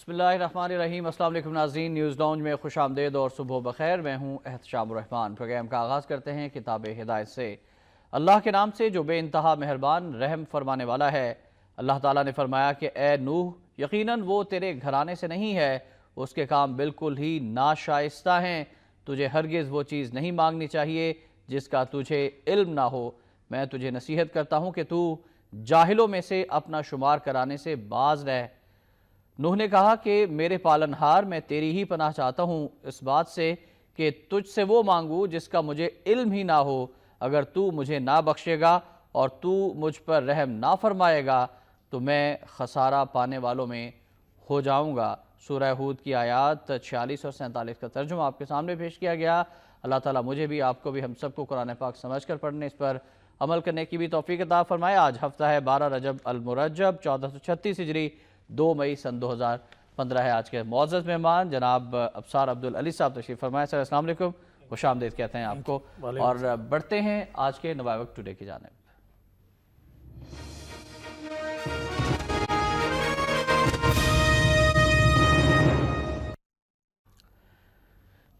بسم اللہ الرحمن الرحیم۔ السلام علیکم ناظرین، نیوز لاؤنج میں خوش آمدید اور صبح بخیر۔ میں ہوں احتشام الرحمان۔ پروگرام کا آغاز کرتے ہیں کتاب ہدایت سے۔ اللہ کے نام سے جو بے انتہا مہربان رحم فرمانے والا ہے۔ اللہ تعالیٰ نے فرمایا کہ اے نوح، یقیناً وہ تیرے گھرانے سے نہیں ہے، اس کے کام بالکل ہی ناشائستہ ہیں۔ تجھے ہرگز وہ چیز نہیں مانگنی چاہیے جس کا تجھے علم نہ ہو۔ میں تجھے نصیحت کرتا ہوں کہ تو جاہلوں میں سے اپنا شمار کرانے سے باز رہ۔ نوح نے کہا کہ میرے پالنہار، میں تیری ہی پناہ چاہتا ہوں اس بات سے کہ تجھ سے وہ مانگوں جس کا مجھے علم ہی نہ ہو۔ اگر تو مجھے نہ بخشے گا اور تو مجھ پر رحم نہ فرمائے گا تو میں خسارہ پانے والوں میں ہو جاؤں گا۔ سورہ ہود کی آیات 46 اور 47 کا ترجمہ آپ کے سامنے پیش کیا گیا۔ اللہ تعالیٰ مجھے بھی، آپ کو بھی، ہم سب کو قرآن پاک سمجھ کر پڑھنے، اس پر عمل کرنے کی بھی توفیق عطا فرمائے۔ آج ہفتہ ہے 12 رجب المرجب 1436 ہجری، 2 مئی سن 2015 ہے۔ آج کے معزز مہمان جناب ابصار عبدالعلی صاحب تشریف فرمائے۔ سر السلام علیکم، خوش آمدید کہتے ہیں آپ کو، اور بڑھتے ہیں آج کے نوائے وقت ٹوڈے کی جانب۔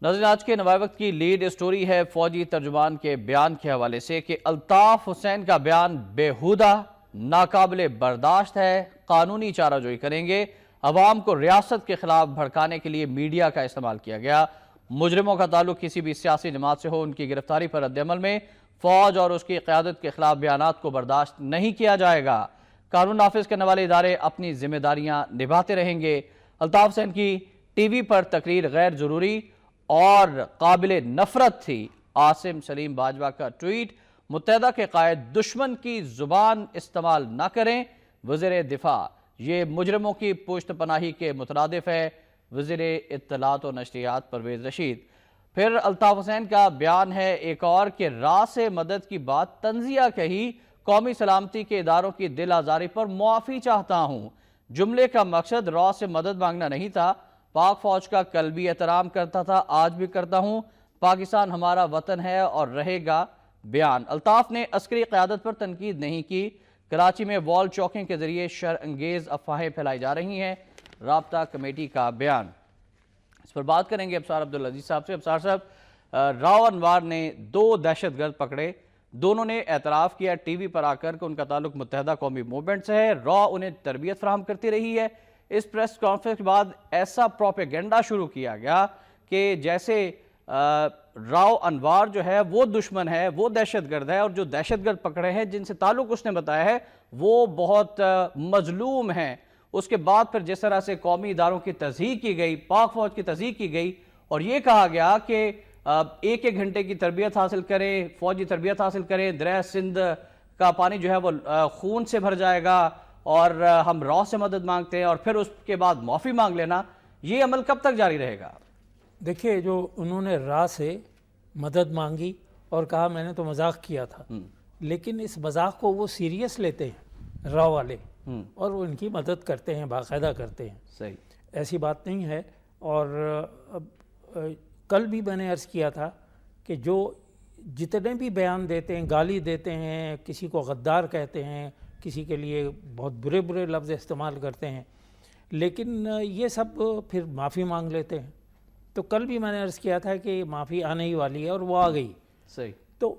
ناظرین، آج کے نوائے وقت کی لیڈ اسٹوری ہے فوجی ترجمان کے بیان کے حوالے سے کہ الطاف حسین کا بیان بیہودہ، ناقابل برداشت ہے، قانونی چارہ جوئی کریں گے۔ عوام کو ریاست کے خلاف بھڑکانے کے لیے میڈیا کا استعمال کیا گیا۔ مجرموں کا تعلق کسی بھی سیاسی جماعت سے ہو، ان کی گرفتاری پر رد عمل میں فوج اور اس کی قیادت کے خلاف بیانات کو برداشت نہیں کیا جائے گا۔ قانون نافذ کرنے والے ادارے اپنی ذمہ داریاں نبھاتے رہیں گے۔ الطاف حسین کی ٹی وی پر تقریر غیر ضروری اور قابل نفرت تھی۔ عاصم سلیم باجوہ کا ٹویٹ، متحدہ کے قائد دشمن کی زبان استعمال نہ کریں، وزیر دفاع یہ مجرموں کی پشت پناہی کے مترادف ہے، وزیر اطلاعات و نشریات پرویز رشید۔ پھر الطاف حسین کا بیان ہے ایک اور کہ راہ سے مدد کی بات تنزیہ کہی، قومی سلامتی کے اداروں کی دل آزاری پر معافی چاہتا ہوں۔ جملے کا مقصد راہ سے مدد مانگنا نہیں تھا، پاک فوج کا کل بھی احترام کرتا تھا، آج بھی کرتا ہوں، پاکستان ہمارا وطن ہے اور رہے گا۔ بیان الطاف نے عسکری قیادت پر تنقید نہیں کی۔ کراچی میں وال چوکنگ کے ذریعے شر انگیز افواہیں پھیلائی جا رہی ہیں، رابطہ کمیٹی کا بیان۔ اس پر بات کریں گے ابصار عبدالعزیز صاحب سے۔ ابصار صاحب، راؤ انوار نے 2 دہشت گرد پکڑے، دونوں نے اعتراف کیا ٹی وی پر آ کر کہ ان کا تعلق متحدہ قومی موومنٹ سے ہے۔ راؤ انہیں تربیت فراہم کرتی رہی ہے۔ اس پریس کانفرنس کے بعد ایسا پروپیگنڈا شروع کیا گیا کہ جیسے راؤ انوار جو ہے وہ دشمن ہے، وہ دہشت گرد ہے، اور جو دہشت گرد پکڑے ہیں جن سے تعلق اس نے بتایا ہے وہ بہت مظلوم ہیں۔ اس کے بعد پھر جس طرح سے قومی اداروں کی تضحیق کی گئی، پاک فوج کی تضحیق کی گئی، اور یہ کہا گیا کہ 1 گھنٹے کی تربیت حاصل کریں، فوجی تربیت حاصل کریں، دریا سندھ کا پانی جو ہے وہ خون سے بھر جائے گا، اور ہم راہ سے مدد مانگتے ہیں، اور پھر اس کے بعد معافی مانگ لینا، یہ عمل کب تک جاری رہے گا؟ دیکھیے، جو انہوں نے راہ سے مدد مانگی اور کہا میں نے تو مذاق کیا تھا، لیکن اس مذاق کو وہ سیریس لیتے ہیں راہ والے، اور وہ ان کی مدد کرتے ہیں، باقاعدہ کرتے ہیں۔ صحیح، ایسی بات نہیں ہے۔ اور کل بھی میں نے عرض کیا تھا کہ جو جتنے بھی بیان دیتے ہیں، گالی دیتے ہیں، کسی کو غدار کہتے ہیں، کسی کے لیے بہت برے برے لفظ استعمال کرتے ہیں، لیکن یہ سب پھر معافی مانگ لیتے ہیں۔ تو کل بھی میں نے عرض کیا تھا کہ معافی آنے ہی والی ہے، اور وہ آ گئی۔ صحیح۔ تو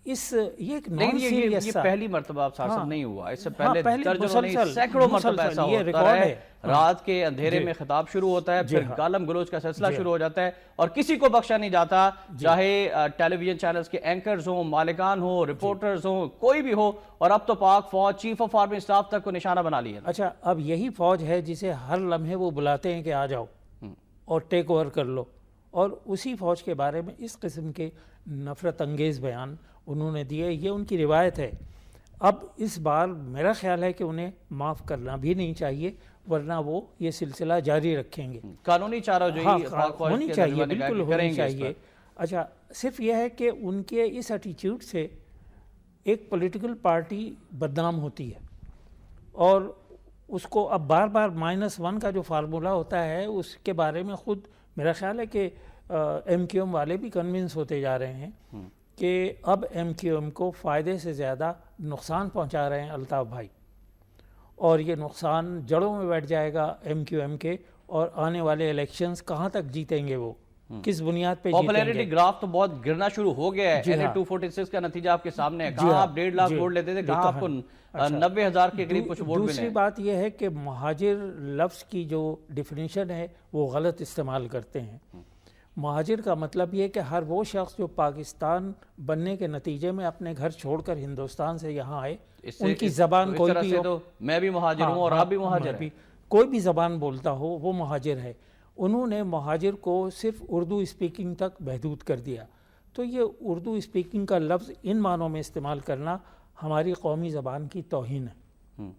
یہ ایک نان سیریس یہ پہلی مرتبہ آپ صاحب نہیں ہوا، اس سے پہلے درجنوں نہیں، سینکڑوں مرتبہ ایسا ہوتا ہے۔ رات کے اندھیرے میں خطاب شروع ہوتا ہے، پھر گالم گلوچ کا سلسلہ شروع ہو جاتا ہے، اور کسی کو بخشا نہیں جاتا، چاہے ٹیلی ویژن چینلز کے اینکرز ہوں، مالکان ہوں، رپورٹرز ہوں، کوئی بھی ہو، اور اب تو پاک فوج چیف آف آرمی اسٹاف تک کو نشانہ بنا لی ہے۔ اچھا، اب یہی فوج ہے جسے ہر لمحے وہ بلاتے ہیں کہ آ جاؤ اور ٹیک اوور کر لو، اور اسی فوج کے بارے میں اس قسم کے نفرت انگیز بیان انہوں نے دیے۔ یہ ان کی روایت ہے۔ اب اس بار میرا خیال ہے کہ انہیں معاف کرنا بھی نہیں چاہیے، ورنہ وہ یہ سلسلہ جاری رکھیں گے۔ قانونی چارہ جو ہونی چاہیے، بالکل ہونی چاہیے۔ اچھا، صرف یہ ہے کہ ان کے اس ایٹیچیوڈ سے ایک پولیٹیکل پارٹی بدنام ہوتی ہے، اور اس کو اب بار بار -1 کا جو فارمولہ ہوتا ہے اس کے بارے میں خود میرا خیال ہے کہ ایم کیو ایم والے بھی کنونس ہوتے جا رہے ہیں کہ اب ایم کیو ایم کو فائدے سے زیادہ نقصان پہنچا رہے ہیں الطاف بھائی، اور یہ نقصان جڑوں میں بیٹھ جائے گا ایم کیو ایم کے، اور آنے والے الیکشنز کہاں تک جیتیں گے، وہ کس بنیاد پہ جیتیں گے۔ پاپولیرٹی گراف تو بہت گرنا شروع ہو گیا ہے۔ NA 246 کا نتیجہ آپ کے سامنے ہے، کہاں آپ 1.5 لاکھ ووٹ لیتے تھے، کہاں آپ کو 90,000 کے قریب کچھ ووٹ ملے۔ دوسری بات یہ ہے کہ مہاجر لفظ کی جو ڈیفینیشن ہے وہ غلط استعمال کرتے ہیں۔ مہاجر کا مطلب یہ کہ ہر وہ شخص جو پاکستان بننے کے نتیجے میں اپنے گھر چھوڑ کر ہندوستان سے یہاں آئے، ان کی زبان کوئی بھی ہو، میں بھی مہاجر ہوں اور آپ بھی مہاجر ہیں، کوئی بھی زبان بولتا ہو وہ مہاجر ہے۔ انہوں نے مہاجر کو صرف اردو اسپیکنگ تک محدود کر دیا، تو یہ اردو اسپیکنگ کا لفظ ان معنوں میں استعمال کرنا ہماری قومی زبان کی توہین ہے۔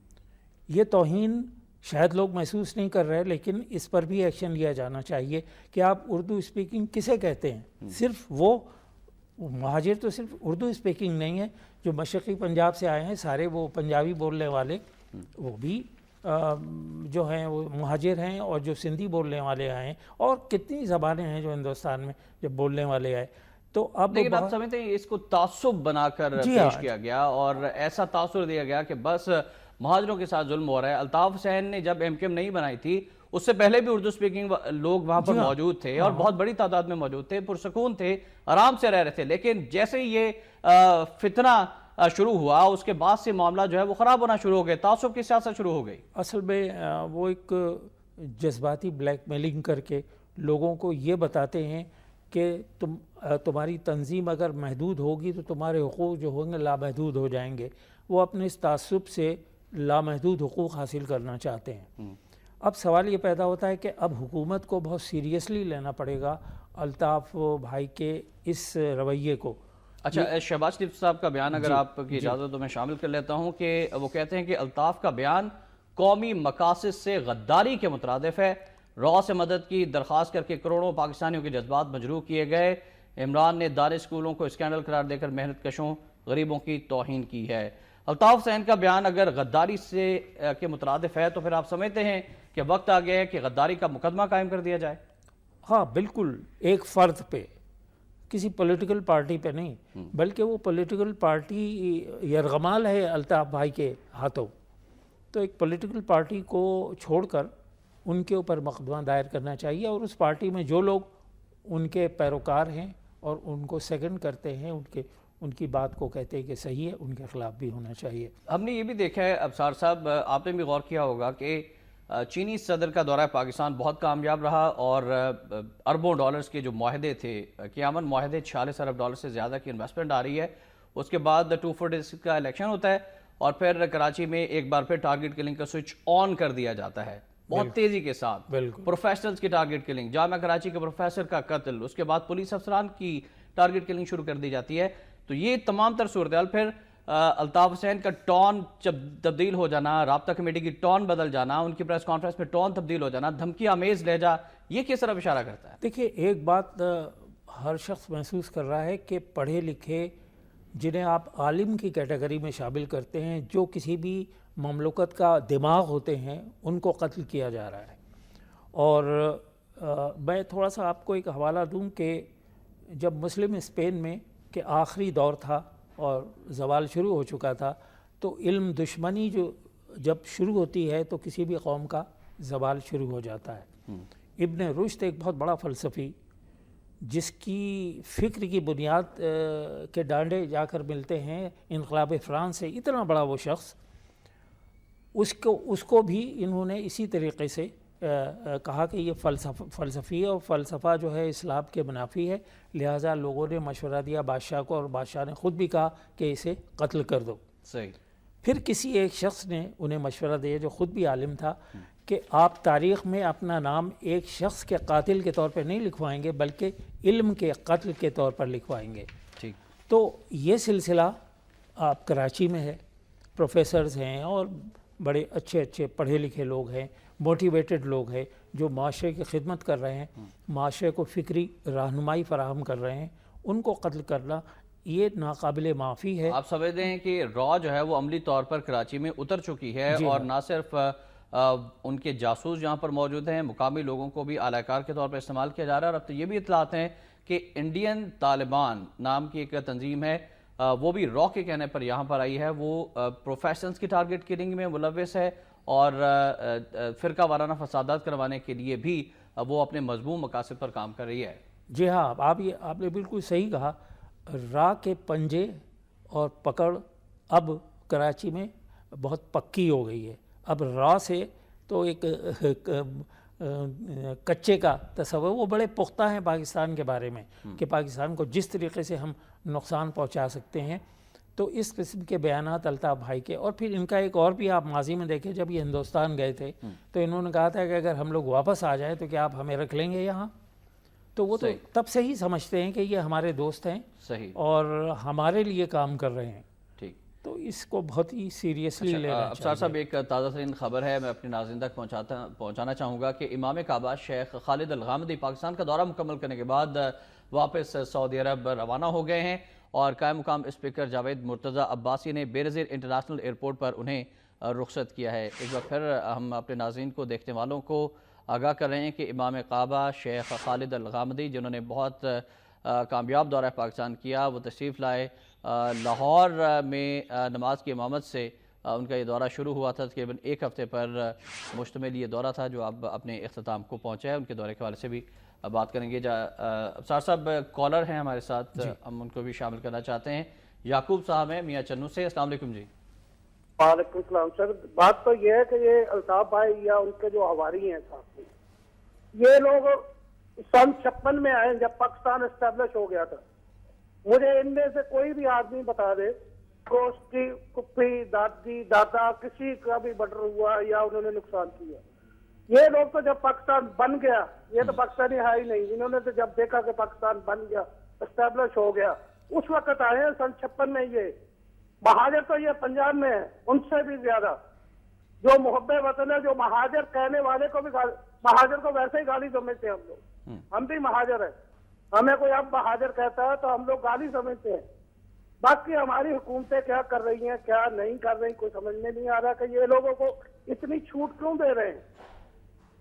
یہ توہین شاید لوگ محسوس نہیں کر رہے، لیکن اس پر بھی ایکشن لیا جانا چاہیے کہ آپ اردو اسپیکنگ کسے کہتے ہیں۔ صرف وہ مہاجر تو صرف اردو اسپیکنگ نہیں ہے، جو مشرقی پنجاب سے آئے ہیں سارے وہ پنجابی بولنے والے وہ بھی جو ہیں وہ مہاجر ہیں، اور جو سندھی بولنے والے آئے ہیں، اور کتنی زبانیں ہیں جو ہندوستان میں جب بولنے والے آئے۔ تو اب لیکن آپ سمجھتے ہیں اس کو تعصب بنا کر پیش کیا گیا، اور ایسا تاثر دیا گیا کہ بس مہاجروں کے ساتھ ظلم ہو رہا ہے۔ الطاف حسین نے جب MKM نہیں بنائی تھی، اس سے پہلے بھی اردو سپیکنگ لوگ وہاں پر موجود تھے، اور بہت بڑی تعداد میں موجود تھے، پرسکون تھے، آرام سے رہ رہے تھے، لیکن جیسے ہی یہ فتنہ شروع ہوا، اس کے بعد سے معاملہ جو ہے وہ خراب ہونا شروع ہو گئے، تعصب کی سیاست شروع ہو گئی۔ اصل میں وہ ایک جذباتی بلیک میلنگ کر کے لوگوں کو یہ بتاتے ہیں کہ تمہاری تنظیم اگر محدود ہوگی تو تمہارے حقوق جو ہوں گے لامحدود ہو جائیں گے۔ وہ اپنے اس تعصب سے لامحدود حقوق حاصل کرنا چاہتے ہیں۔ اب سوال یہ پیدا ہوتا ہے کہ اب حکومت کو بہت سیریسلی لینا پڑے گا الطاف بھائی کے اس رویے کو۔ اچھا، شہباز شریف صاحب کا بیان اگر آپ کی اجازت تو میں شامل کر لیتا ہوں، کہ وہ کہتے ہیں کہ الطاف کا بیان قومی مقاصد سے غداری کے مترادف ہے، را سے مدد کی درخواست کر کے کروڑوں پاکستانیوں کے جذبات مجروح کیے گئے، عمران نے دانش اسکولوں کو اسکینڈل قرار دے کر محنت کشوں غریبوں کی توہین کی ہے۔ الطاف حسین کا بیان اگر غداری سے کے مترادف ہے تو پھر آپ سمجھتے ہیں کہ وقت آ گیا ہے کہ غداری کا مقدمہ قائم کر دیا جائے؟ ہاں بالکل، ایک فرد پہ، کسی پولیٹیکل پارٹی پہ نہیں، بلکہ وہ پولیٹیکل پارٹی یرغمال ہے الطاف بھائی کے ہاتھوں، تو ایک پولیٹیکل پارٹی کو چھوڑ کر ان کے اوپر مقدمہ دائر کرنا چاہیے، اور اس پارٹی میں جو لوگ ان کے پیروکار ہیں اور ان کو سیکنڈ کرتے ہیں، ان کی بات کو کہتے ہیں کہ صحیح ہے، ان کے خلاف بھی ہونا چاہیے۔ ہم نے یہ بھی دیکھا ہے ابصار صاحب، آپ نے بھی غور کیا ہوگا کہ چینی صدر کا دورہ پاکستان بہت کامیاب رہا، اور اربوں ڈالرز کے جو معاہدے تھے، قیامت معاہدے 46 ارب ڈالر سے زیادہ کی انویسٹمنٹ آ رہی ہے۔ اس کے بعد 246 کا الیکشن ہوتا ہے، اور پھر کراچی میں ایک بار پھر ٹارگٹ کلنگ کا سوئچ آن کر دیا جاتا ہے بہت تیزی کے ساتھ۔ پروفیشنلز کی ٹارگٹ کلنگ، جامعہ کراچی کے پروفیسر کا قتل، اس کے بعد پولیس افسران کی ٹارگٹ کلنگ شروع کر دی جاتی ہے۔ تو یہ تمام تر صورتحال، پھر الطاف حسین کا ٹون تبدیل ہو جانا، رابطہ کمیٹی کی ٹون بدل جانا، ان کی پریس کانفرنس میں ٹون تبدیل ہو جانا، دھمکی آمیز لہجہ، یہ کس طرح اشارہ کرتا ہے؟ دیکھیے، ایک بات ہر شخص محسوس کر رہا ہے کہ پڑھے لکھے جنہیں آپ عالم کی کیٹیگری میں شامل کرتے ہیں، جو کسی بھی مملکت کا دماغ ہوتے ہیں، ان کو قتل کیا جا رہا ہے۔ اور میں تھوڑا سا آپ کو ایک حوالہ دوں کہ جب مسلم اسپین میں کہ آخری دور تھا اور زوال شروع ہو چکا تھا، تو علم دشمنی جو جب شروع ہوتی ہے تو کسی بھی قوم کا زوال شروع ہو جاتا ہے۔ ابن رشد ایک بہت بڑا فلسفی، جس کی فکر کی بنیاد کے ڈانڈے جا کر ملتے ہیں انقلاب فرانس سے، اتنا بڑا وہ شخص، اس کو بھی انہوں نے اسی طریقے سے کہا کہ یہ فلسفی ہے، اور فلسفہ جو ہے اسلام کے منافی ہے، لہٰذا لوگوں نے مشورہ دیا بادشاہ کو، اور بادشاہ نے خود بھی کہا کہ اسے قتل کر دو۔ صحیح۔ پھر کسی ایک شخص نے انہیں مشورہ دیا جو خود بھی عالم تھا کہ آپ تاریخ میں اپنا نام ایک شخص کے قاتل کے طور پہ نہیں لکھوائیں گے، بلکہ علم کے قتل کے طور پر لکھوائیں گے۔ ٹھیک۔ تو یہ سلسلہ آپ کراچی میں ہے، پروفیسرز ہیں اور بڑے اچھے اچھے پڑھے لکھے لوگ ہیں، موٹیویٹڈ لوگ ہیں، جو معاشرے کی خدمت کر رہے ہیں، معاشرے کو فکری رہنمائی فراہم کر رہے ہیں، ان کو قتل کرنا یہ ناقابل معافی ہے۔ آپ سمجھتے ہیں کہ را جو ہے وہ عملی طور پر کراچی میں اتر چکی ہے، اور نہ صرف ان کے جاسوس جہاں پر موجود ہیں، مقامی لوگوں کو بھی اعلی کار کے طور پر استعمال کیا جا رہا ہے، اور اب تو یہ بھی اطلاعات ہیں کہ انڈین طالبان نام کی ایک تنظیم ہے، وہ بھی را کے کہنے پر یہاں پر آئی ہے، وہ پروفیشنلز کی ٹارگٹ کلنگ میں ملوث ہے، اور فرقہ وارانہ فسادات کروانے کے لیے بھی وہ اپنے مضمون مقاصد پر کام کر رہی ہے۔ جی ہاں، آپ نے بالکل صحیح کہا، راہ کے پنجے اور پکڑ اب کراچی میں بہت پکی ہو گئی ہے۔ اب راہ سے تو ایک کچے کا تصور، وہ بڑے پختہ ہیں پاکستان کے بارے میں کہ پاکستان کو جس طریقے سے ہم نقصان پہنچا سکتے ہیں۔ تو اس قسم کے بیانات الطاف بھائی کے، اور پھر ان کا ایک اور بھی آپ ماضی میں دیکھیں، جب یہ ہندوستان گئے تھے تو انہوں نے کہا تھا کہ اگر ہم لوگ واپس آ جائیں تو کیا آپ ہمیں رکھ لیں گے یہاں؟ تو وہ تو تب سے ہی سمجھتے ہیں کہ یہ ہمارے دوست ہیں صحیح اور ہمارے لیے کام کر رہے ہیں۔ ٹھیک، تو اس کو بہت ہی سیریسلی لینا چاہیے۔ افسر صاحب، ایک تازہ ترین خبر ہے، میں اپنے ناظرین تک پہنچانا چاہوں گا کہ امام کعبہ شیخ خالد الغامدی پاکستان کا دورہ مکمل کرنے کے بعد واپس سعودی عرب روانہ ہو گئے ہیں، اور قائم مقام اسپیکر جاوید مرتضی عباسی نے بے نظیر انٹرنیشنل ایئرپورٹ پر انہیں رخصت کیا ہے۔ ایک بار پھر ہم اپنے ناظرین کو، دیکھنے والوں کو آگاہ کر رہے ہیں کہ امام کعبہ شیخ خالد الغامدی، جنہوں نے بہت کامیاب دورہ پاکستان کیا، وہ تشریف لائے لاہور میں نماز کی امامت سے ان کا یہ دورہ شروع ہوا تھا۔ تقریباً ایک ہفتے پر مشتمل یہ دورہ تھا جو اب اپنے اختتام کو پہنچا ہے۔ ان کے دورے کے حوالے سے بھی بات کریں گے۔ افسر صاحب، کالر ہیں ہمارے ساتھ، ہم ان کو بھی شامل کرنا چاہتے ہیں۔ یعقوب صاحب ہیں میاں چنو سے، السلام علیکم جی۔ وعلیکم السلام سر۔ بات تو یہ ہے کہ یہ الطاف بھائی یا ان کے جو حواری ہیں ساتھی، یہ لوگ سن 56 میں آئے جب پاکستان اسٹیبلش ہو گیا تھا۔ مجھے ان میں سے کوئی بھی آدمی بتا دے کہ اس کی پھپھی، دادی، دادا کسی کا بھی مرڈر ہوا یا انہوں نے نقصان کیا۔ یہ لوگ تو جب پاکستان بن گیا، یہ تو پاکستانی ہے ہی نہیں، انہوں نے تو جب دیکھا کہ پاکستان بن گیا، اسٹیبلش ہو گیا، اس وقت آئے ہیں سن 56 میں۔ یہ مہاجر تو یہ پنجاب میں ہے، ان سے بھی زیادہ جو محب وطن ہے، جو مہاجر کہنے والے کو بھی مہاجر کو ویسے ہی گالی سمجھتے ہیں ہم لوگ۔ ہم بھی مہاجر ہیں، ہمیں کوئی اب مہاجر کہتا ہے تو ہم لوگ گالی سمجھتے ہیں۔ باقی ہماری حکومتیں کیا کر رہی ہیں، کیا نہیں کر رہی، کوئی سمجھ میں نہیں آ رہا کہ یہ لوگوں کو اتنی چھوٹ کیوں دے رہے ہیں،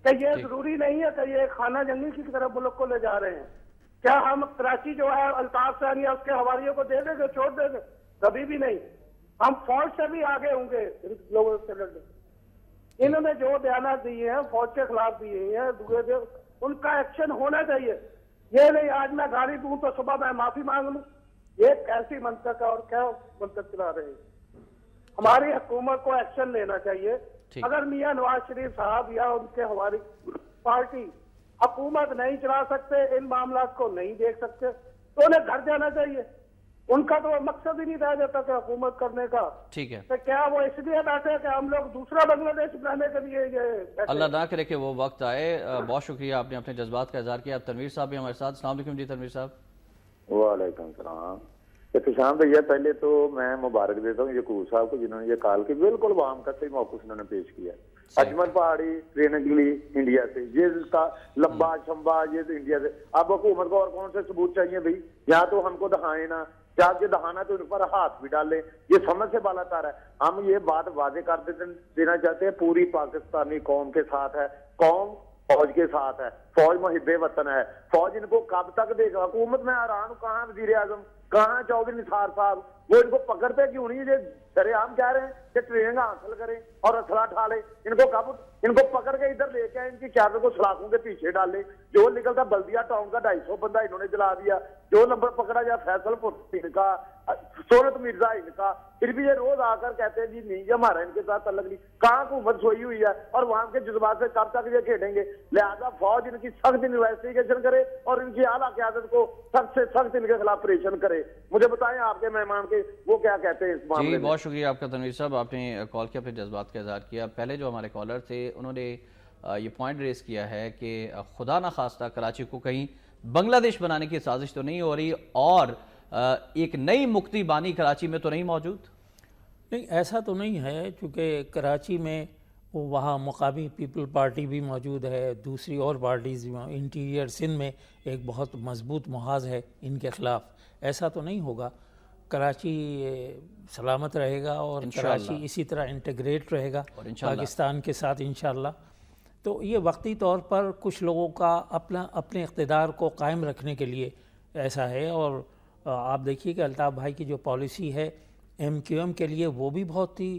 کہ یہ ضروری نہیں ہے کہ یہ خانہ جنگی کی طرف ملک کو لے جا رہے ہیں۔ کیا ہم کراچی جو ہے الطاف ثانی یا اس کے حواریوں کو دے دیں گے، چھوڑ دیں گے؟ کبھی بھی نہیں۔ ہم فوج سے بھی آگے ہوں گے ان لوگوں سے لڑنے۔ انہوں نے جو بیانات دیے ہیں فوج کے خلاف دیے ہیں، ان کا ایکشن ہونا چاہیے۔ یہ نہیں آج میں گالی دوں تو صبح میں معافی مانگ لوں، یہ کیسی منطق ہے اور کیا منطق چلا رہے ہیں؟ ہماری حکومت کو ایکشن لینا چاہیے۔ اگر میاں نواز شریف صاحب یا ان کے ہماری پارٹی حکومت نہیں چلا سکتے، ان معاملات کو نہیں دیکھ سکتے، تو انہیں گھر جانا چاہیے۔ ان کا تو مقصد ہی نہیں رہ جاتا کہ حکومت کرنے کا۔ ٹھیک ہے، تو کیا وہ اس لیے بیٹھے کہ ہم لوگ دوسرا بنگلہ دیش بنانے کے لیے یہ؟ اللہ نہ کرے کہ وہ وقت آئے۔ بہت شکریہ، آپ نے اپنے جذبات کا اظہار کیا۔ تنویر صاحب بھی ہمارے ساتھ، السلام علیکم جی تنویر صاحب۔ وعلیکم السلام۔ احتشام بھیا، پہلے تو میں مبارک دیتا ہوں یعقوب صاحب کو، جنہوں نے یہ کال کی بالکل عوام کا صحیح موقف انہوں نے پیش کیا۔ اجمل پہاڑی ٹریننگ لی انڈیا سے، یہ لمبا شمبا یہ تو انڈیا سے۔ اب حکومت کو اور کون سے ثبوت چاہیے بھائی؟ یا تو ہم کو دکھائیں نا، چاہے دہانا تو ان پر ہاتھ بھی ڈال لیں، یہ سمجھ سے بالا تار ہے۔ ہم یہ بات واضح کر دینا چاہتے ہیں، پوری پاکستانی قوم کے ساتھ ہے، قوم فوج کے ساتھ ہے، فوج محب وطن ہے۔ فوج ان کو کب تک دے گا؟ حکومت میں حیران ہوں، کہاں وزیر اعظم، کہاں چودھری نثار صاحب؟ وہ ان کو پکڑتے کیوں نہیں؟ یہ سرے عام کہہ رہے ہیں کہ ٹریننگ حاصل کریں اور اسلحہ اٹھا لیں۔ ان کو پکڑ کے ادھر لے کے آئے، ان کی قیادت کو سلاخوں کے پیچھے ڈالے۔ جو نکلتا بلدیہ ٹاؤن کا 250 بندہ انہوں نے جلا دیا۔ جو نمبر پکڑا جائے فیصل پور کا، سورت مرزا ان کا، پھر بھی یہ روز آ کر کہتے ہیں جی نہیں ہمارا ان کے ساتھ تعلق نہیں۔ کہاں حکومت سوئی ہوئی ہے اور وہاں کے جذبات سے کب تک یہ کھیلیں گے؟ لہذا فوج ان کی سخت انویسٹیگیشن کرے اور ان کی اعلیٰ قیادت کو سخت سے سخت ان کے خلاف آپریشن کرے۔ مجھے بتائیں آپ کے مہمان کے وہ کیا کہتے ہیں اس معاملے میں؟ جی بہت شکریہ آپ کا تنویر صاحب، آپ نے کال کیا، اپنے جذبات کا اظہار کیا۔ پہلے جو ہمارے کالر تھے انہوں نے یہ پوائنٹ ریز کیا ہے کہ خدا نہ خواستہ کراچی کو کہیں بنگلہ دیش بنانے کی سازش تو نہیں ہو رہی، اور ایک نئی مکتی بانی کراچی میں تو نہیں موجود؟ نہیں، ایسا تو نہیں ہے، چونکہ کراچی میں وہاں مقامی پیپل پارٹی بھی موجود ہے، دوسری اور پارٹیز بھی۔ انٹیریئر سندھ میں ایک بہت مضبوط محاذ ہے ان کے خلاف۔ ایسا تو نہیں ہوگا، کراچی سلامت رہے گا اور کراچی اسی طرح انٹیگریٹ رہے گا پاکستان کے ساتھ انشاءاللہ۔ تو یہ وقتی طور پر کچھ لوگوں کا اپنے اقتدار کو قائم رکھنے کے لیے ایسا ہے، اور آپ دیکھیے کہ الطاف بھائی کی جو پالیسی ہے ایم کیو ایم کے لیے وہ بھی بہت ہی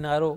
NRO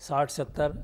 60-70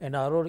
NRO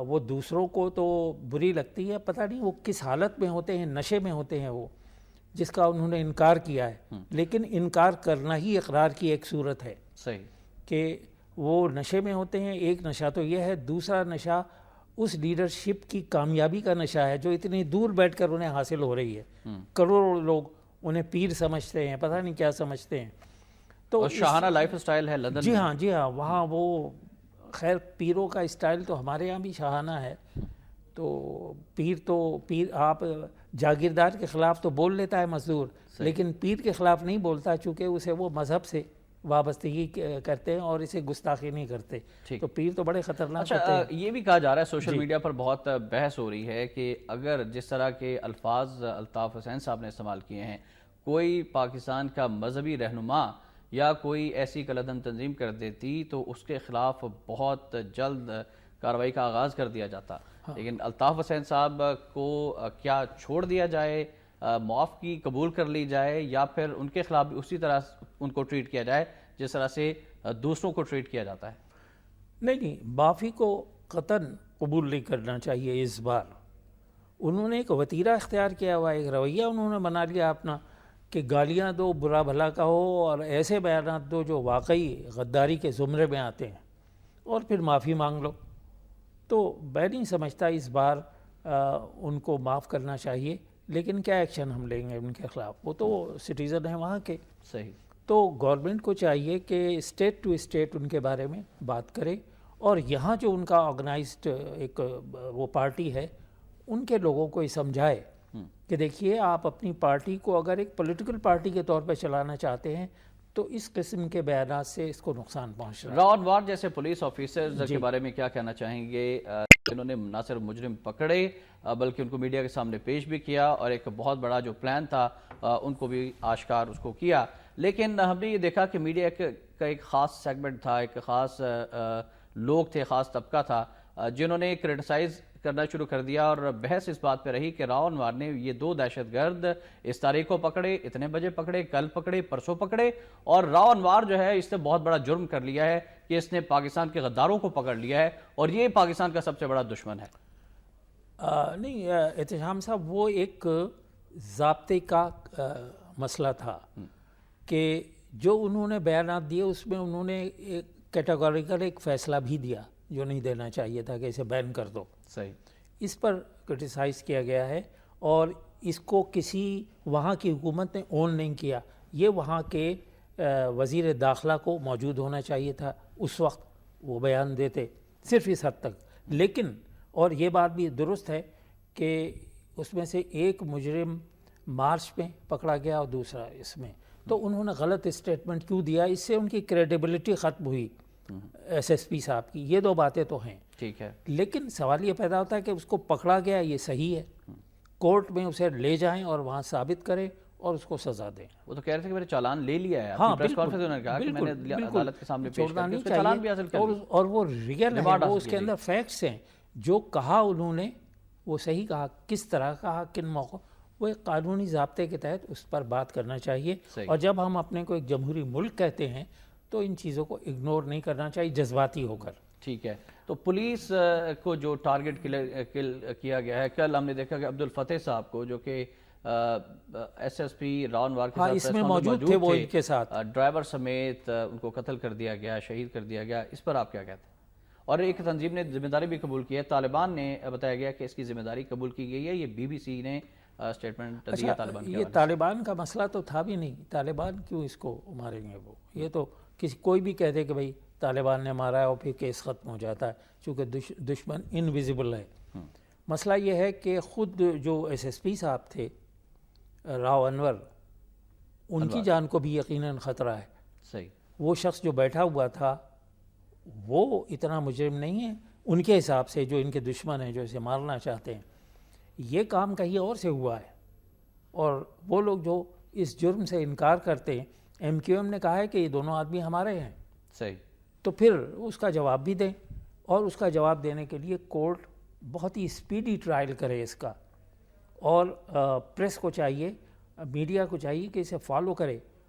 وہ دوسروں کو تو بری لگتی ہے، پتہ نہیں وہ کس حالت میں ہوتے ہیں، نشے میں ہوتے ہیں وہ، جس کا انہوں نے انکار کیا ہے، لیکن انکار کرنا ہی اقرار کی ایک صورت ہے صحیح کہ وہ نشے میں ہوتے ہیں۔ ایک نشہ تو یہ ہے، دوسرا نشہ اس لیڈرشپ کی کامیابی کا نشہ ہے جو اتنی دور بیٹھ کر انہیں حاصل ہو رہی ہے۔ کروڑوں لوگ انہیں پیر سمجھتے ہیں، پتہ نہیں کیا سمجھتے ہیں۔ تو اور شاہانہ لائف اسٹائل ہے لندن جی میں۔ ہاں جی ہاں، وہاں وہ خیر پیروں کا اسٹائل تو ہمارے یہاں بھی شاہانہ ہے، تو پیر آپ جاگیردار کے خلاف تو بول لیتا ہے مزدور، لیکن پیر کے خلاف نہیں بولتا، چونکہ اسے وہ مذہب سے وابستگی کرتے ہیں اور اسے گستاخی نہیں کرتے، تو پیر تو بڑے خطرناک ہوتے ہیں۔ یہ بھی کہا جا رہا ہے، سوشل میڈیا پر بہت بحث ہو رہی ہے کہ اگر جس طرح کے الفاظ الطاف حسین صاحب نے استعمال کیے ہیں، کوئی پاکستان کا مذہبی رہنما یا کوئی ایسی کالعدم تنظیم کر دیتی تو اس کے خلاف بہت جلد کارروائی کا آغاز کر دیا جاتا، لیکن الطاف حسین صاحب کو کیا چھوڑ دیا جائے، معاف کی قبول کر لی جائے، یا پھر ان کے خلاف بھی اسی طرح ان کو ٹریٹ کیا جائے جس طرح سے دوسروں کو ٹریٹ کیا جاتا ہے؟ نہیں، معافی کو قطعاً قبول نہیں کرنا چاہیے۔ اس بار انہوں نے ایک وتیرہ اختیار کیا ہوا ہے، ایک رویہ انہوں نے بنا لیا اپنا کہ گالیاں دو، برا بھلا کہو اور ایسے بیانات دو جو واقعی غداری کے زمرے میں آتے ہیں، اور پھر معافی مانگ لو۔ تو میں نہیں سمجھتا اس بار ان کو معاف کرنا چاہیے، لیکن کیا ایکشن ہم لیں گے ان کے خلاف؟ وہ تو سٹیزن ہیں وہاں کے۔ صحیح۔ تو گورنمنٹ کو چاہیے کہ اسٹیٹ ٹو اسٹیٹ ان کے بارے میں بات کرے، اور یہاں جو ان کا آرگنائزڈ ایک وہ پارٹی ہے، ان کے لوگوں کو یہ سمجھائے کہ دیکھیے آپ اپنی پارٹی کو اگر ایک پولیٹیکل پارٹی کے طور پہ چلانا چاہتے ہیں تو اس قسم کے بیانات سے اس کو نقصان پہنچ رہا ہے۔ راون وار جیسے پولیس آفیسرز کے بارے میں کیا کہنا چاہیں گے؟ انہوں نے نہ صرف مجرم پکڑے بلکہ ان کو میڈیا کے سامنے پیش بھی کیا، اور ایک بہت بڑا جو پلان تھا ان کو بھی آشکار اس کو کیا، لیکن ہم نے یہ دیکھا کہ میڈیا کا ایک خاص سیگمنٹ تھا، ایک خاص لوگ تھے، خاص طبقہ تھا جنہوں نے کرٹیسائز کرنا شروع کر دیا، اور بحث اس بات پہ رہی کہ راون وار نے یہ 2 دہشت گرد اس تاریخ کو پکڑے، اتنے بجے پکڑے، کل پکڑے، پرسوں پکڑے، اور راون وار جو ہے اس نے بہت بڑا جرم کر لیا ہے کہ اس نے پاکستان کے غداروں کو پکڑ لیا ہے، اور یہ پاکستان کا سب سے بڑا دشمن ہے۔ نہیں احتشام صاحب، وہ ایک ضابطے کا مسئلہ تھا کہ جو انہوں نے بیانات دیے اس میں انہوں نے ایک کیٹیگوریکل ایک فیصلہ بھی دیا جو نہیں دینا چاہیے تھا کہ اسے بین کر دو۔ صحیح۔ اس پر کرٹیسائز کیا گیا ہے، اور اس کو کسی وہاں کی حکومت نے اون نہیں کیا، یہ وہاں کے وزیر داخلہ کو موجود ہونا چاہیے تھا اس وقت، وہ بیان دیتے صرف اس حد تک۔ لیکن اور یہ بات بھی درست ہے کہ اس میں سے ایک مجرم مارچ میں پکڑا گیا اور دوسرا اس میں، تو انہوں نے غلط اسٹیٹمنٹ کیوں دیا؟ اس سے ان کی کریڈیبلٹی ختم ہوئی ایس ایس پی صاحب کی۔ یہ 2 باتیں تو ہیں، ٹھیک ہے، لیکن سوال یہ پیدا ہوتا ہے کہ اس کو پکڑا گیا، یہ صحیح ہے، کورٹ میں اسے لے جائیں اور وہاں ثابت کریں اور اس کو سزا دیں۔ وہ تو کہہ رہے تھے کہ میرے چالان لے لیا ہے، ہاں پریس کانفرنس میں انہوں نے کہا کہ میں نے عدالت کے سامنے پیش کر کے اس کا چالان بھی حاصل کر لیا، اور وہ ریئل ہے، وہ اس کے اندر فیکٹس ہیں، جو کہا انہوں نے وہ صحیح کہا، کس طرح کہا، کن موقع، وہ ایک قانونی ضابطے کے تحت اس پر بات کرنا چاہیے۔ اور جب ہم اپنے کو ایک جمہوری ملک کہتے ہیں تو ان چیزوں کو اگنور نہیں کرنا چاہیے جذباتی ہو کر۔ ٹھیک ہے، تو پولیس کو جو ٹارگٹ کیا گیا ہے، کل ہم نے دیکھا کہ عبدالفتح صاحب کو جو کہ ایس ایس پی راون وار کے ساتھ اس میں موجود تھے، وہ ان کے ساتھ ڈرائیور سمیت ان کو قتل کر دیا گیا، شہید کر دیا گیا، اس پر آپ کیا کہتے ہیں؟ اور ایک تنظیم نے ذمہ داری بھی قبول کی ہے، طالبان نے بتایا گیا کہ اس کی ذمہ داری قبول کی گئی ہے، یہ بی بی سی نے اسٹیٹمنٹ دیا طالبان کے یہ طالبان کا مسئلہ تو تھا بھی نہیں، طالبان کیوں اس کو ماریں گے؟ وہ یہ تو کوئی بھی کہہ دے کہ بھائی طالبان نے مارا ہے اور پھر کیس ختم ہو جاتا ہے، چونکہ دشمن انویزیبل ہے۔ مسئلہ یہ ہے کہ خود جو ایس ایس پی صاحب تھے راو انور، ان کی جان کو بھی یقیناً خطرہ ہے۔ صحیح۔ وہ شخص جو بیٹھا ہوا تھا وہ اتنا مجرم نہیں ہے ان کے حساب سے، جو ان کے دشمن ہیں جو اسے مارنا چاہتے ہیں۔ یہ کام کہیں اور سے ہوا ہے، اور وہ لوگ جو اس جرم سے انکار کرتے ہیں، ایم کیو ایم نے کہا ہے کہ یہ دونوں آدمی ہمارے ہیں۔ صحیح۔ تو پھر اس کا جواب بھی دیں، اور اس کا جواب دینے کے لیے کورٹ بہت ہی اسپیڈی ٹرائل کرے اس کا، اور پریس کو چاہیے، میڈیا کو چاہیے کہ اسے فالو کرے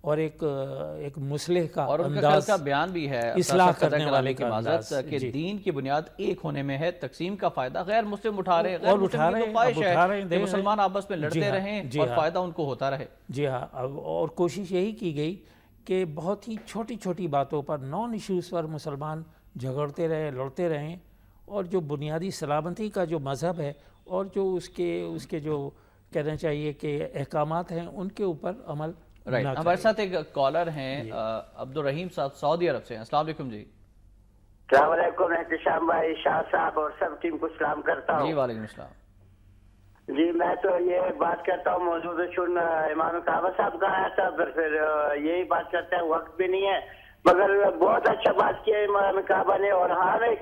اور ایک مصلح کا اور ان کا انداز، کل کا بیان بھی ہے اصلاح صدر کرنے کرامی والے کی کا معذرت انداز، کہ جی۔ دین کی بنیاد ایک ہونے میں ہے، تقسیم کا فائدہ غیر مسلم اٹھا رہے ہیں، غیر اور مسلم اٹھا کی رہے تو ہیں، خواہش اب اٹھا رہے ہے ہیں، کہ دیکھ مسلمان آپس میں جی لڑتے ہاں، رہیں جی اور ہاں۔ فائدہ ان کو ہوتا رہے۔ جی ہاں، اور کوشش یہی کی گئی کہ بہت ہی چھوٹی چھوٹی باتوں پر، نان ایشوز پر مسلمان جھگڑتے رہیں، لڑتے رہیں، اور جو بنیادی سلامتی کا جو مذہب ہے اور جو اس کے جو کہنا چاہیے کہ احکامات ہیں ان کے اوپر عمل نہ کریں۔ ہمارے ساتھ ایک کالر ہیں عبدالرحیم صاحب سعودی عرب سے، السلام علیکم جی۔ السلام علیکم احتشام بھائی، شاہ صاحب اور سب ٹیم کو سلام کرتا جی ہوں۔ وعلیکم السلام۔ جی میں تو یہ بات کرتا ہوں، موضوع چن امام کعبہ صاحب کا آیا تھا، پھر یہی بات کرتے ہیں، وقت بھی نہیں ہے، مگر بہت اچھا بات کیا امام کعبہ نے، اور ہمیں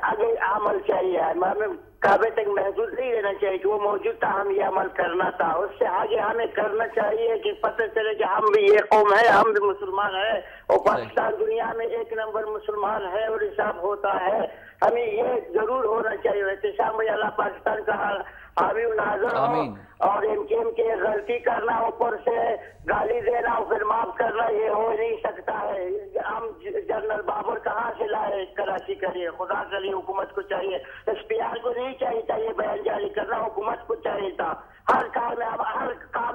آگے عمل چاہیے، امام کعبے تک محدود نہیں رہنا چاہیے کہ وہ موجود تھا، ہم یہ عمل کرنا تھا، اس سے آگے ہمیں کرنا چاہیے کہ پتہ چلے کہ ہم بھی یہ قوم ہے، ہم بھی مسلمان ہیں، اور پاکستان دنیا میں ایک نمبر مسلمان ہے اور حساب ہوتا ہے، ہمیں یہ ضرور ہونا چاہیے۔ احتشام بھائی اللہ پاکستان کا حامی ناظر ہو، اور ان کے غلطی کرنا، اوپر سے گالی دینا اور پھر معاف کرنا، یہ ہو نہیں سکتا ہے۔ ہم جنرل بابر کہاں سے لائے کراچی کے لیے؟ خدا کے لیے حکومت کو چاہیے، ایس پی آر کو نہیں چاہیے تھا یہ بیان جاری کرنا، حکومت کو چاہیے تھا۔ ہر کام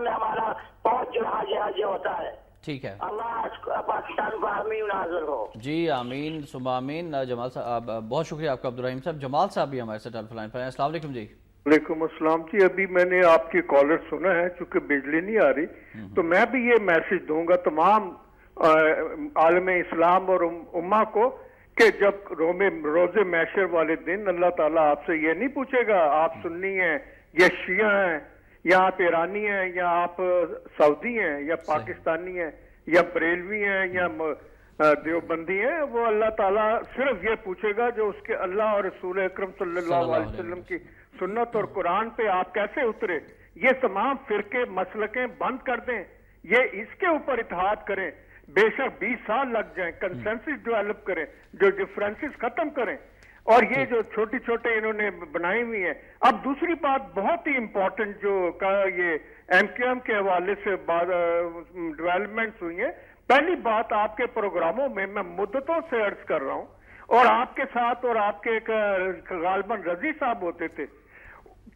میں ہمارا پہنچ جو آگے ہوتا ہے۔ ٹھیک ہے، اللہ پاکستان کو حامی ناظر ہو۔ جی آمین ثم آمین۔ جمال صاحب بہت شکریہ آپ کا عبدالرحیم صاحب۔ جمال صاحب بھی ہمارے ساتھ ٹیلیفون لائن پر ہیں، السلام علیکم جی۔ وعلیکم السلام جی، ابھی میں نے آپ کی کالر سنا ہے، چونکہ بجلی نہیں آ رہی تو میں بھی یہ میسج دوں گا تمام عالم اسلام اور امہ کو کہ جب روز محشر والے دن اللہ تعالیٰ آپ سے یہ نہیں پوچھے گا آپ سنی ہیں یا شیعہ ہیں یا آپ ایرانی ہیں یا آپ سعودی ہیں یا پاکستانی ہیں یا بریلوی ہیں یا دیوبندی ہیں، وہ اللہ تعالیٰ صرف یہ پوچھے گا جو اس کے اللہ اور رسول اکرم صلی اللہ علیہ وسلم کی سنت اور قرآن پہ آپ کیسے اترے۔ یہ تمام فرقے مسلکیں بند کر دیں، یہ اس کے اوپر اتحاد کریں، بے شک 20 سال لگ جائیں، کنسنسس ڈیولپ کریں، جو ڈفرینسز ختم کریں، اور یہ جو چھوٹی چھوٹے انہوں نے بنائی ہوئی ہیں۔ اب دوسری بات بہت ہی امپورٹنٹ جو یہ ایم کیو ایم کے حوالے سے ڈیولپمنٹس ہوئی ہیں، پہلی بات آپ کے پروگراموں میں مدتوں سے عرض کر رہا ہوں، اور آپ کے ساتھ اور آپ کے غالباً رضی صاحب ہوتے تھے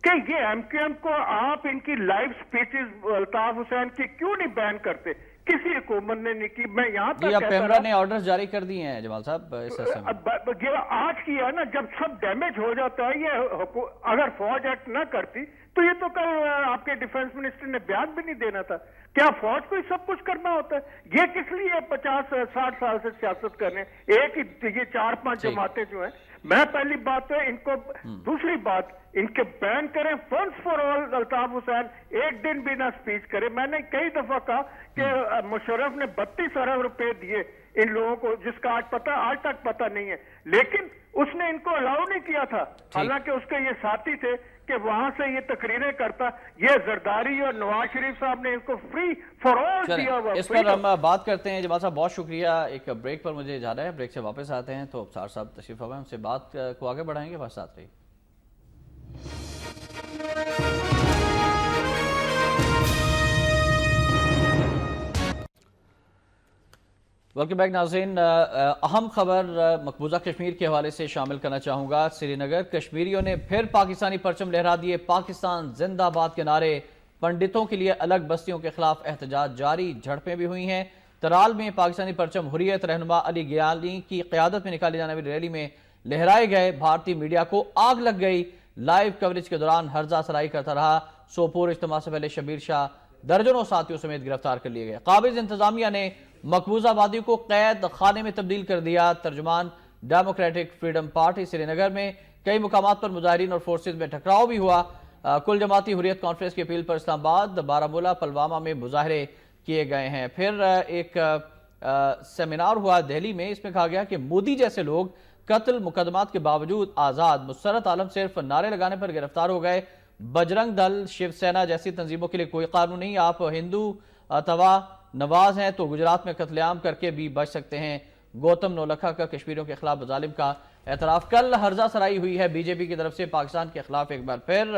کہ یہ ایم کیو ایم کو آپ ان کی لائیو سپیچز الطاف حسین کی کیوں نہیں بین کرتے؟ کسی حکومت نے نہیں کی۔ میں یہاں جی اب پیمرا نے آرڈرز جاری کر دیے ہیں جمال صاحب اس سلسلے میں۔ یہ آج کیا ہے نا، جب سب ڈیمیج ہو جاتا ہے، یہ اگر فوج ایکٹ نہ کرتی تو یہ تو کل آپ کے ڈیفنس منسٹر نے بیان بھی نہیں دینا تھا۔ کیا فوج کو سب کچھ کرنا ہوتا ہے؟ یہ کس لیے 50-60 سال سے سیاست کرنے، ایک ہی یہ 4-5 جماعتیں جو ہیں۔ میں پہلی بات ہے ان کو، دوسری بات ان کے بین کریں funds for all. Altaf Hussain ایک دن بھی نہ سپیچ کرے۔ میں نے کئی دفعہ کہا کہ مشرف نے 32 ارب روپے دیے ان لوگوں کو، جس کا آج تک پتہ نہیں ہے، لیکن اس نے ان کو الاؤ نہیں کیا تھا، حالانکہ اس کے یہ ساتھی تھے کہ وہاں سے یہ تقریریں کرتا۔ یہ زرداری اور نواز شریف صاحب نے ان کو فری فار آل دیا ہوا۔ اس پر ہم بات کرتے ہیں جمال صاحب، بہت شکریہ۔ ایک بریک پر مجھے جانا ہے، بریک سے واپس آتے ہیں تو ابصار صاحب تشریف فرمائیں، ہم سے بات کو آگے بڑھائیں گے، بس ساتھ رہیے۔ ویلکم بیک ناظرین، اہم خبر مقبوضہ کشمیر کے حوالے سے شامل کرنا چاہوں گا۔ سری نگر کشمیریوں نے پھر پاکستانی پرچم لہرا دیے، پاکستان زندہ باد کے نعرے، پنڈتوں کے لیے الگ بستیوں کے خلاف احتجاج جاری، جھڑپیں بھی ہوئی ہیں۔ ترال میں پاکستانی پرچم حریت رہنما علی گیانی کی قیادت میں نکالی جانے والی ریلی میں لہرائے گئے، بھارتی میڈیا کو آگ لگ گئی، لائیو کوریج کے دوران ہرزہ سرائی کرتا رہا۔ سوپور اجتماع سے پہلے شبیر شاہ درجنوں ساتھیوں سمیت گرفتار کر لیے گئے۔ قابض انتظامیہ نے مقبوضہ آبادی کو قید خانے میں تبدیل کر دیا۔ ترجمان ڈیموکریٹک فریڈم پارٹی سری نگر میں کئی مقامات پر مظاہرین اور فورسز میں ٹکراؤ بھی ہوا۔ کل جماعتی حریت کانفرنس کی اپیل پر اسلام آباد، بارہمولہ، پلوامہ میں مظاہرے کیے گئے ہیں۔ پھر ایک سیمینار ہوا دہلی میں، اس میں کہا گیا کہ مودی جیسے لوگ قتل مقدمات کے باوجود آزاد، مسرت عالم صرف نعرے لگانے پر گرفتار ہو گئے۔ بجرنگ دل، شیو سینا جیسی تنظیموں کے لیے کوئی قانون نہیں، آپ ہندو توا نواز ہیں تو گجرات میں قتل عام کر کے بھی بچ سکتے ہیں۔ گوتم نولکھا کا کشمیریوں کے خلاف مظالم کا اعتراف۔ کل ہرزہ سرائی ہوئی ہے بی جے پی کی طرف سے پاکستان کے خلاف ایک بار پھر،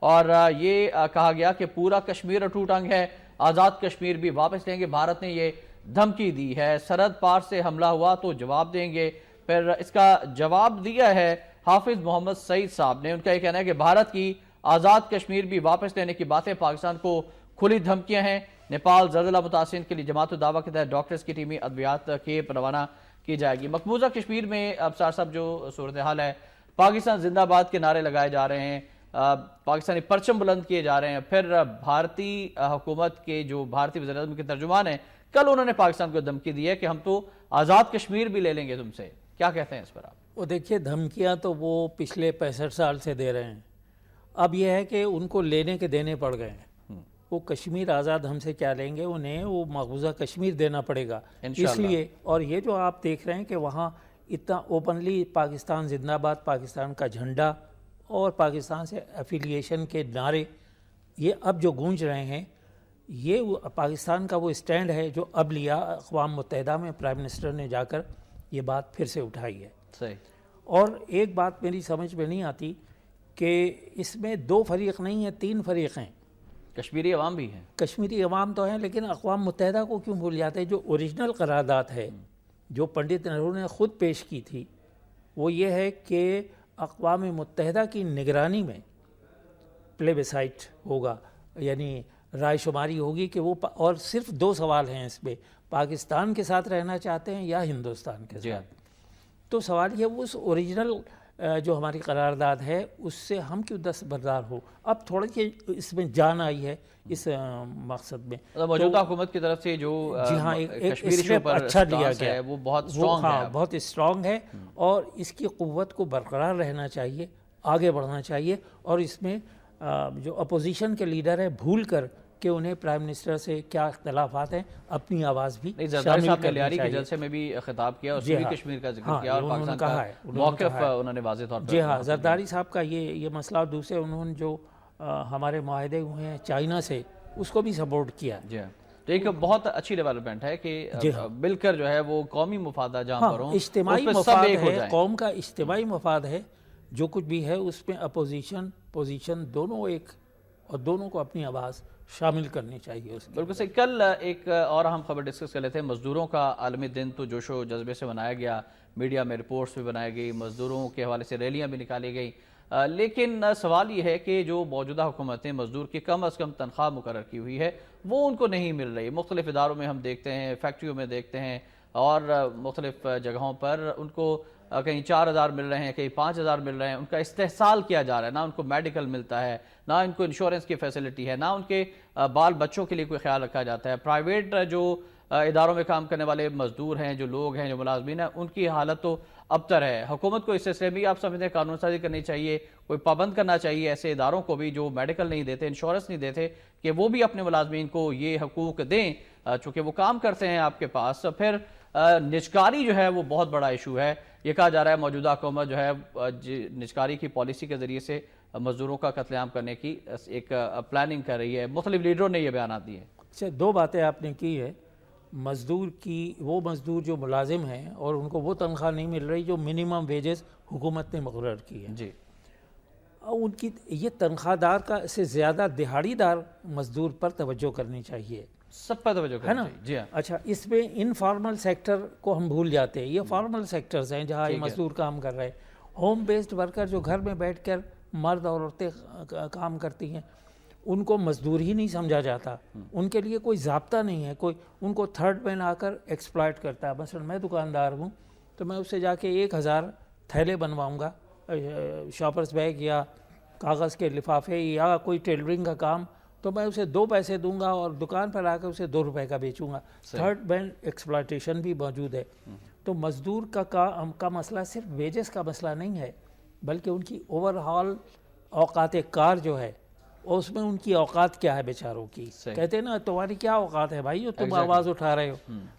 اور یہ کہا گیا کہ پورا کشمیر اٹوٹ انگ ہے، آزاد کشمیر بھی واپس لیں گے. بھارت نے یہ دھمکی دی ہے, سرحد پار سے حملہ ہوا تو جواب دیں گے. پھر اس کا جواب دیا ہے حافظ محمد سعید صاحب نے. ان کا یہ کہنا ہے کہ بھارت کی آزاد کشمیر بھی واپس لینے کی باتیں پاکستان کو کھلی دھمکیاں ہیں. نیپال زلزلہ متاثرین کے لیے جماعت الدعوہ کے تحت ڈاکٹرز کی ٹیمی ادویات کیمپ روانہ کی جائے گی. مقبوضہ کشمیر میں اب صاحب جو صورتحال ہے, پاکستان زندہ باد کے نعرے لگائے جا رہے ہیں, پاکستانی پرچم بلند کیے جا رہے ہیں. پھر بھارتی حکومت کے جو بھارتی وزیر اعظم کے ترجمان ہیں, کل انہوں نے پاکستان کو دھمکی دی ہے کہ ہم تو آزاد کشمیر بھی لے لیں گے تم سے. کیا کہتے ہیں اس پر آپ؟ وہ دیکھیے, دھمکیاں تو وہ پچھلے 65 سال سے دے رہے ہیں. اب یہ ہے کہ ان کو لینے کے دینے پڑ گئے ہیں. وہ کشمیر آزاد ہم سے کیا لیں گے, انہیں وہ مقبوضہ کشمیر دینا پڑے گا اس لیے. اور یہ جو آپ دیکھ رہے ہیں کہ وہاں اتنا اوپنلی پاکستان زندہ باد, پاکستان کا جھنڈا اور پاکستان سے ایفیلیشن کے نعرے یہ اب جو گونج رہے ہیں, یہ پاکستان کا وہ اسٹینڈ ہے جو اب لیا اقوام متحدہ میں. پرائم منسٹر نے جا کر یہ بات پھر سے اٹھائی ہے. صحیح. اور ایک بات میری سمجھ میں نہیں آتی کہ اس میں 2 فریق نہیں ہیں, 3 فریق ہیں. کشمیری عوام بھی ہیں. کشمیری عوام تو ہیں, لیکن اقوام متحدہ کو کیوں بھول جاتے ہیں؟ جو اوریجنل قرارداد ہے جو پنڈت نہرو نے خود پیش کی تھی, وہ یہ ہے کہ اقوام متحدہ کی نگرانی میں پلیبیسائٹ ہوگا, یعنی رائے شماری ہوگی کہ وہ اور صرف 2 سوال ہیں اس میں, پاکستان کے ساتھ رہنا چاہتے ہیں یا ہندوستان کے ساتھ. تو سوال یہ, اس اوریجنل جو ہماری قرارداد ہے اس سے ہم کیوں دستبردار ہو؟ اب تھوڑا کہ اس میں جان آئی ہے اس مقصد میں. موجودہ حکومت کی طرف سے جو جی ہاں ایک اسٹیپ اچھا لیا گیا ہے, وہ بہت اسٹرانگ ہے, بہت اسٹرانگ ہے, اور اس کی قوت کو برقرار رہنا چاہیے, آگے بڑھنا چاہیے. اور اس میں جو اپوزیشن کے لیڈر ہے بھول کر کہ انہیں پرائم منسٹر سے کیا اختلافات ہیں, اپنی آواز بھی زرداری صاحب نے لیاری کے جلسے میں بھی خطاب کیا, اس بھی کشمیر کا ذکر کیا اور پاکستان کا موقف انہوں نے واضح طور پر. جی ہاں, زرداری صاحب کا یہ مسئلہ, اور دوسرے انہوں نے جو ہمارے معاہدے ہوئے ہیں چائنا سے, اس کو بھی سپورٹ کیا. جی ہاں, تو ایک بہت اچھی ڈیولپمنٹ ہے کہ مل کر جو ہے وہ قومی مفادات جہاں پر ہوں, اجتماعی مفاد ہے, قوم کا اجتماعی مفاد ہے. جو کچھ بھی ہے اس میں اپوزیشن پوزیشن دونوں ایک, اور دونوں کو اپنی آواز شامل کرنی چاہیے. بالکل صحیح. کل ایک اور ہم خبر ڈسکس کر لیتے ہیں. مزدوروں کا عالمی دن تو جوش و جذبے سے منایا گیا, میڈیا میں رپورٹس بھی بنائی گئی, مزدوروں کے حوالے سے ریلیاں بھی نکالی گئی, لیکن سوال یہ ہے کہ جو موجودہ حکومت نے مزدور کی کم از کم تنخواہ مقرر کی ہوئی ہے وہ ان کو نہیں مل رہی. مختلف اداروں میں ہم دیکھتے ہیں, فیکٹریوں میں دیکھتے ہیں, اور مختلف جگہوں پر ان کو کہیں 4,000 مل رہے ہیں, کہیں 5,000 مل رہے ہیں. ان کا استحصال کیا جا رہا ہے, نہ ان کو میڈیکل ملتا ہے, نہ ان کو انشورنس کی فیسلٹی ہے, نہ ان کے بال بچوں کے لیے کوئی خیال رکھا جاتا ہے. پرائیویٹ جو اداروں میں کام کرنے والے مزدور ہیں, جو لوگ ہیں, جو ملازمین ہیں, ان کی حالت تو ابتر ہے. حکومت کو اس سلسلے میں آپ سمجھتے ہیں قانون سازی کرنی چاہیے, کوئی پابند کرنا چاہیے ایسے اداروں کو بھی جو میڈیکل نہیں دیتے, انشورنس نہیں دیتے, کہ وہ بھی اپنے ملازمین کو یہ حقوق دیں, چونکہ وہ کام کرتے ہیں آپ کے پاس. پھر نجکاری جو ہے وہ بہت بڑا ایشو ہے. یہ کہا جا رہا ہے موجودہ حکومت جو ہے نجکاری کی پالیسی کے ذریعے سے مزدوروں کا قتل عام کرنے کی ایک پلاننگ کر رہی ہے. مختلف لیڈروں نے یہ بیانات دیے. اچھا, 2 باتیں آپ نے کی ہے. مزدور کی, وہ مزدور جو ملازم ہیں اور ان کو وہ تنخواہ نہیں مل رہی جو منیمم ویجز حکومت نے مقرر کی ہے. جی, ان کی یہ تنخواہ دار کا سے زیادہ دہاڑی دار مزدور پر توجہ کرنی چاہیے, سب پر توجہ کرنی چاہیے. جی ہاں. اچھا, اس میں انفارمل سیکٹر کو ہم بھول جاتے ہیں. یہ فارمل سیکٹرز ہیں جہاں یہ مزدور کام کر رہے ہیں. ہوم بیسڈ ورکر جو گھر میں بیٹھ کر مرد اور عورتیں کام کرتی ہیں, ان کو مزدور ہی نہیں سمجھا جاتا. ان کے لیے کوئی ضابطہ نہیں ہے, کوئی ان کو تھرڈ مین آ کر ایکسپلائٹ کرتا ہے. مثلا میں دکاندار ہوں تو میں اس سے جا کے 1,000 تھیلے بنواؤں گا, شاپرز بیگ یا کاغذ کے لفافے یا کوئی ٹیلرنگ کا کام, تو میں اسے 2 پیسے دوں گا اور دکان پر آ کر اسے 2 روپے کا بیچوں گا. تھرڈ مین ایکسپلائٹیشن بھی موجود ہے. تو مزدور کا مسئلہ صرف ویجز کا مسئلہ نہیں ہے, بلکہ ان کی اوور ہال اوقات کار جو ہے, اور اس میں ان کی اوقات کیا ہے بیچاروں کی. کہتے ہیں نا تمہاری کیا اوقات ہے بھائی جو تم آواز اٹھا رہے ہو.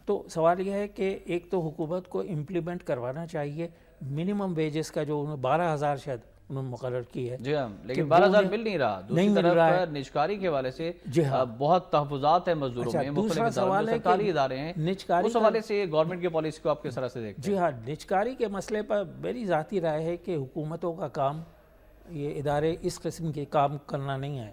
تو سوال یہ ہے کہ ایک تو حکومت کو امپلیمنٹ کروانا چاہیے منیمم ویجز کا جو 12,000 شاید انہوں نے مقرر کی ہے. جی ہاں, لیکن 12,000 مل نہیں رہا. دوسری طرف نجکاری کے حوالے سے بہت تحفظات ہیں مزدوروں میں, مختلف سرکاری ادارے ہیں, اس حوالے سے گورنمنٹ کی پالیسی کو آپ کس طرح سے دیکھتے ہیں؟ جی ہاں, نجکاری کے مسئلے پر میری ذاتی رائے ہے کہ حکومتوں کا کام یہ ادارے اس قسم کے کام کرنا نہیں ہے.